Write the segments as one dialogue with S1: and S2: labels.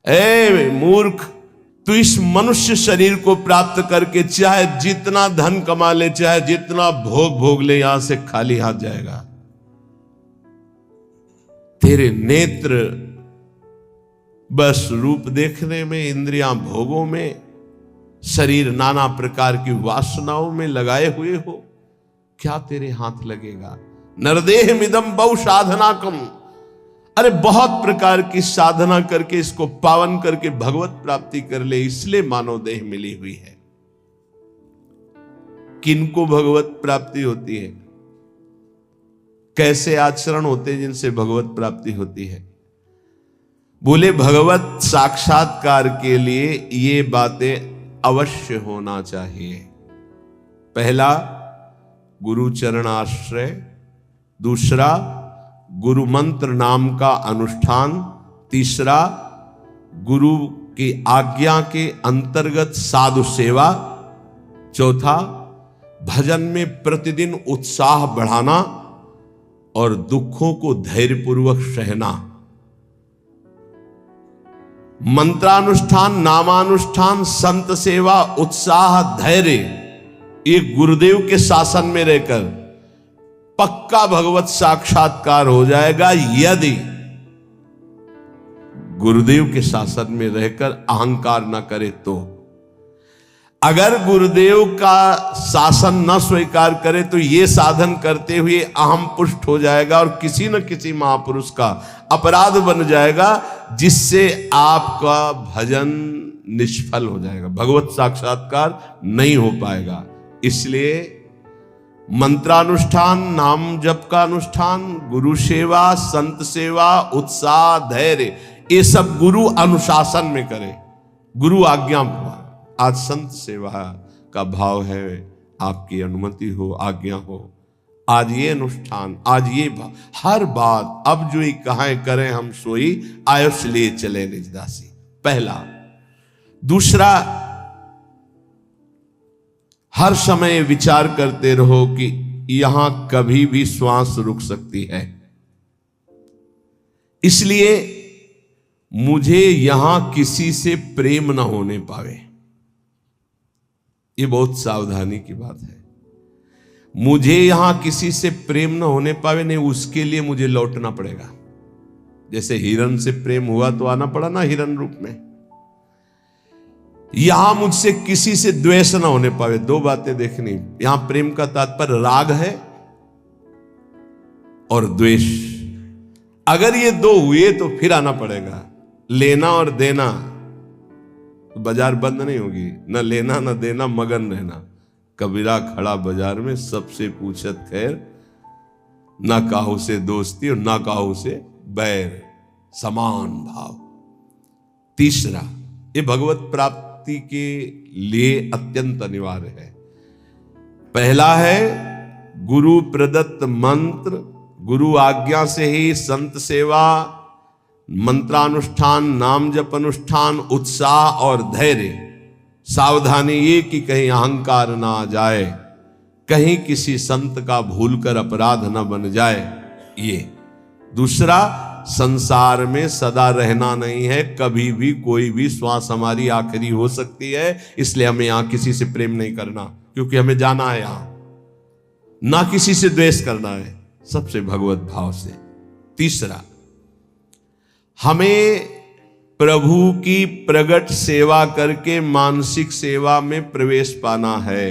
S1: ए मूर्ख, तू इस मनुष्य शरीर को प्राप्त करके चाहे जितना धन कमा ले, चाहे जितना भोग भोग ले, यहां से खाली हाथ जाएगा। तेरे नेत्र बस रूप देखने में, इंद्रियां भोगों में, शरीर नाना प्रकार की वासनाओं में लगाए हुए हो, क्या तेरे हाथ लगेगा? नरदेह मिदम बहु साधना कम। अरे बहुत प्रकार की साधना करके इसको पावन करके भगवत प्राप्ति कर ले, इसलिए मानव देह मिली हुई है। किनको भगवत प्राप्ति होती है? कैसे आचरण होते हैं जिनसे भगवत प्राप्ति होती है? बोले भगवत साक्षात्कार के लिए ये बातें अवश्य होना चाहिए। पहला, गुरु चरण आश्रय। दूसरा, गुरु मंत्र नाम का अनुष्ठान। तीसरा, गुरु की आज्ञा के अंतर्गत साधु सेवा। चौथा, भजन में प्रतिदिन उत्साह बढ़ाना और दुखों को धैर्यपूर्वक सहना। मंत्रानुष्ठान, नामानुष्ठान, संत सेवा, उत्साह, धैर्य, ये गुरुदेव के शासन में रहकर पक्का भगवत साक्षात्कार हो जाएगा, यदि गुरुदेव के शासन में रहकर अहंकार न करे तो। अगर गुरुदेव का शासन न स्वीकार करे तो ये साधन करते हुए अहम पुष्ट हो जाएगा और किसी न किसी महापुरुष का अपराध बन जाएगा, जिससे आपका भजन निष्फल हो जाएगा, भगवत साक्षात्कार नहीं हो पाएगा। इसलिए मंत्रानुष्ठान, नाम जप का अनुष्ठान, गुरु सेवा, संत सेवा, उत्साह, धैर्य, ये सब गुरु अनुशासन में करें, गुरु आज्ञा। आज संत सेवा का भाव है, आपकी अनुमति हो, आज्ञा हो। आज ये अनुष्ठान, आज ये भाव, हर बात अब जो ही कहां करें हम सोई, आयुष लिए चले निजदासी। पहला। दूसरा, हर समय विचार करते रहो कि यहां कभी भी श्वास रुक सकती है, इसलिए मुझे यहां किसी से प्रेम न होने पावे। ये बहुत सावधानी की बात है। मुझे यहां किसी से प्रेम न होने पावे, नहीं उसके लिए मुझे लौटना पड़ेगा। जैसे हिरण से प्रेम हुआ तो आना पड़ा ना हिरण रूप में। यहां मुझसे किसी से द्वेष न होने पावे। दो बातें देखनी। यहां प्रेम का तात्पर्य राग है और द्वेष। अगर ये दो हुए तो फिर आना पड़ेगा। लेना और देना, तो बाजार बंद नहीं होगी। न लेना न देना, मगन रहना। कबीरा खड़ा बाजार में, सबसे पूछत खैर, ना काहू से दोस्ती और ना काहू से बैर, समान भाव। तीसरा, ये भगवत प्राप्ति के लिए अत्यंत अनिवार्य है। पहला है गुरु प्रदत्त मंत्र, गुरु आज्ञा से ही संत सेवा, मंत्रानुष्ठान, नाम जप अनुष्ठान, उत्साह और धैर्य। सावधानी ये कि कहीं अहंकार ना आ जाए, कहीं किसी संत का भूलकर अपराध न बन जाए। ये दूसरा, संसार में सदा रहना नहीं है, कभी भी कोई भी श्वास हमारी आखिरी हो सकती है। इसलिए हमें यहां किसी से प्रेम नहीं करना, क्योंकि हमें जाना है यहां। ना किसी से द्वेष करना है, सबसे भगवत भाव से। तीसरा, हमें प्रभु की प्रगट सेवा करके मानसिक सेवा में प्रवेश पाना है।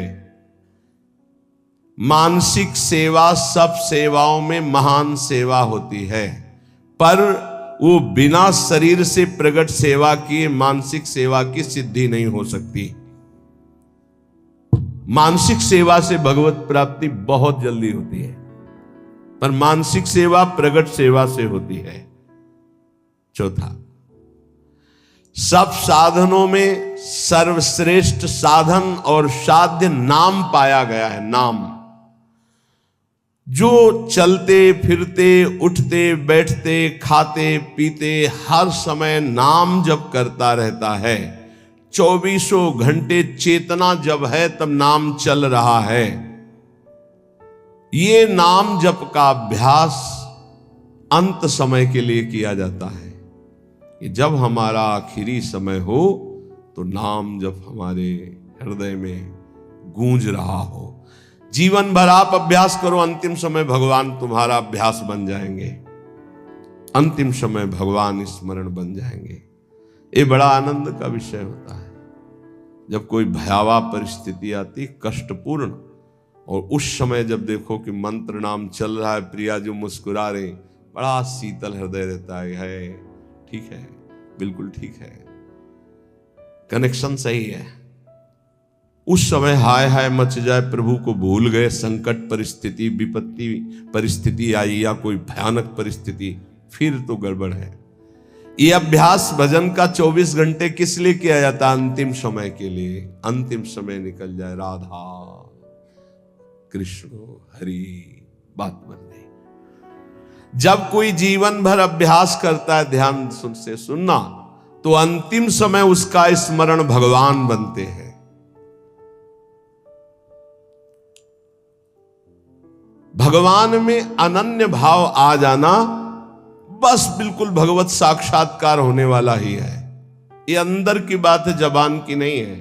S1: मानसिक सेवा सब सेवाओं में महान सेवा होती है, पर वो बिना शरीर से प्रगट सेवा किए मानसिक सेवा की सिद्धि नहीं हो सकती। मानसिक सेवा से भगवत प्राप्ति बहुत जल्दी होती है, पर मानसिक सेवा प्रगट सेवा से होती है। चौथा, सब साधनों में सर्वश्रेष्ठ साधन और साध्य नाम पाया गया है। नाम, जो चलते फिरते, उठते बैठते, खाते पीते हर समय नाम जप करता रहता है। 24 घंटे चेतना जब है तब नाम चल रहा है। ये नाम जप का अभ्यास अंत समय के लिए किया जाता है। कि जब हमारा आखिरी समय हो तो नाम जब हमारे हृदय में गूंज रहा हो। जीवन भर आप अभ्यास करो, अंतिम समय भगवान तुम्हारा अभ्यास बन जाएंगे, अंतिम समय भगवान स्मरण बन जाएंगे। ये बड़ा आनंद का विषय होता है जब कोई भयावह परिस्थिति आती, कष्टपूर्ण, और उस समय जब देखो कि मंत्र नाम चल रहा है, प्रिया जो मुस्कुरा रहे, बड़ा शीतल हृदय रहता है ठीक है, बिल्कुल ठीक है, कनेक्शन सही है। उस समय हाय हाय मच जाए, प्रभु को भूल गए, संकट परिस्थिति, विपत्ति परिस्थिति आई या कोई भयानक परिस्थिति, फिर तो गड़बड़ है। ये अभ्यास भजन का 24 घंटे किस लिए किया जाता? अंतिम समय के लिए। अंतिम समय निकल जाए, राधा कृष्ण हरि, बात बन गई। जब कोई जीवन भर अभ्यास करता है, ध्यान से सुनना, तो अंतिम समय उसका स्मरण भगवान बनते हैं। भगवान में अनन्य भाव आ जाना, बस बिल्कुल भगवत साक्षात्कार होने वाला ही है। ये अंदर की बात है, जबान की नहीं है।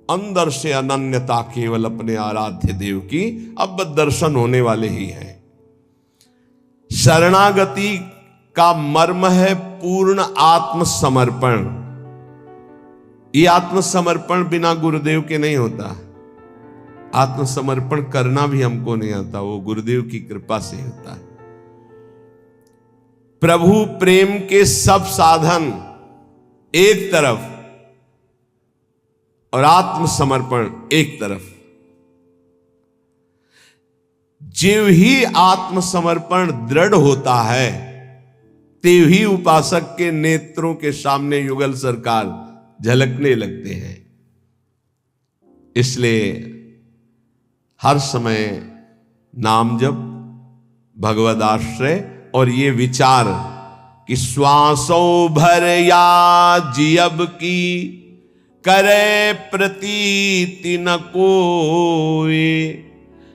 S1: अंदर से अनन्यता केवल अपने आराध्य देव की अब दर्शन होने वाले ही है। शरणागति का मर्म है पूर्ण आत्मसमर्पण। ये आत्मसमर्पण बिना गुरुदेव के नहीं होता। आत्मसमर्पण करना भी हमको नहीं आता, वो गुरुदेव की कृपा से होता है। प्रभु प्रेम के सब साधन एक तरफ और आत्मसमर्पण एक तरफ। जीव ही आत्मसमर्पण दृढ़ होता है, तेव ही उपासक के नेत्रों के सामने युगल सरकार झलकने लगते हैं। इसलिए हर समय नाम जप, भगवद आश्रय और ये विचार कि श्वासों भर या जियब की करे प्रतीति न कोई,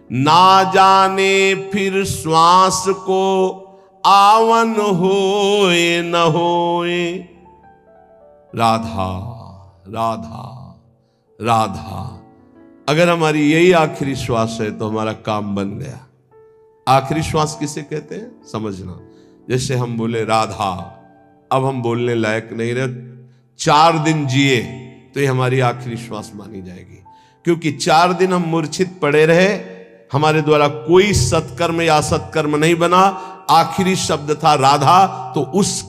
S1: ना जाने फिर श्वास को आवन होए न होए। राधा राधा राधा। अगर हमारी यही आखिरी श्वास है तो हमारा काम बन गया। आखिरी श्वास किसे कहते हैं समझना। जैसे हम बोले राधा, अब हम बोलने लायक नहीं रहे, 4 दिन जिए तो ये हमारी आखिरी श्वास मानी जाएगी। क्योंकि 4 दिन हम मूर्छित पड़े रहे, हमारे द्वारा कोई सत्कर्म या असत्कर्म नहीं बना, आखिरी शब्द था राधा, तो उस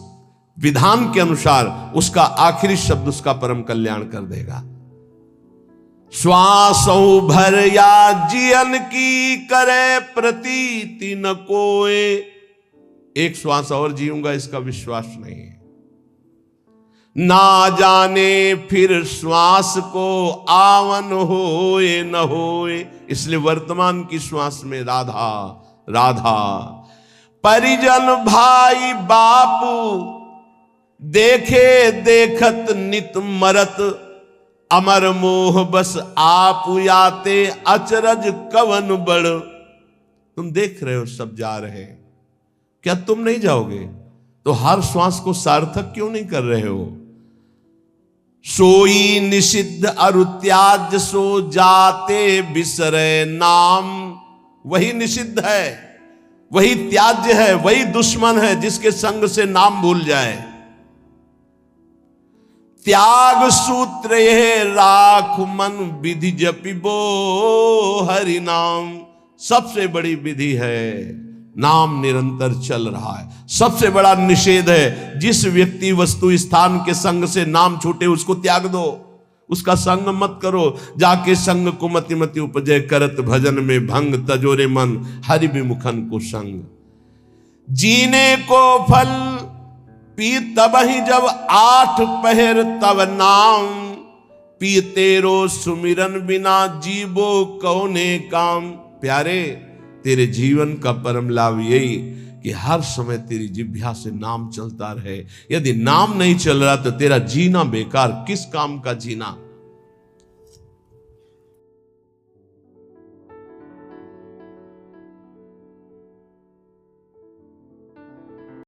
S1: विधान के अनुसार उसका आखिरी शब्द उसका परम कल्याण कर देगा। श्वासों भर या जियन की करे प्रतीति न कोए। एक श्वास और जीऊंगा इसका विश्वास नहीं है। ना जाने फिर श्वास को आवन होए न होए। इसलिए वर्तमान की श्वास में राधा राधा। परिजन भाई बापू देखे देखत नित मरत, अमर मोह बस आप याते अचरज कवन बड़। तुम देख रहे हो सब जा रहे हैं, क्या तुम नहीं जाओगे? तो हर श्वास को सार्थक क्यों नहीं कर रहे हो? सोई निषिद्ध अरु त्याज्य सो जाते बिसरे नाम। वही निषिद्ध है, वही त्याज्य है, वही दुश्मन है जिसके संग से नाम भूल जाए। त्याग सूत्र ये राख मन विधि जपिबो हरि नाम। सबसे बड़ी विधि है नाम निरंतर चल रहा है। सबसे बड़ा निषेध है जिस व्यक्ति वस्तु स्थान के संग से नाम छूटे उसको त्याग दो, उसका संग मत करो। जाके संग को मति मति उपजय करत भजन में भंग, तजोरे मन हरि विमुखन को संग। जीने को फल पी तब ही जब 8 पहर तब नाम, पी तेरो सुमिरन बिना जीवो कौने काम। प्यारे तेरे जीवन का परम लाभ यही कि हर समय तेरी जिह्वा से नाम चलता रहे। यदि नाम नहीं चल रहा तो तेरा जीना बेकार, किस काम का जीना।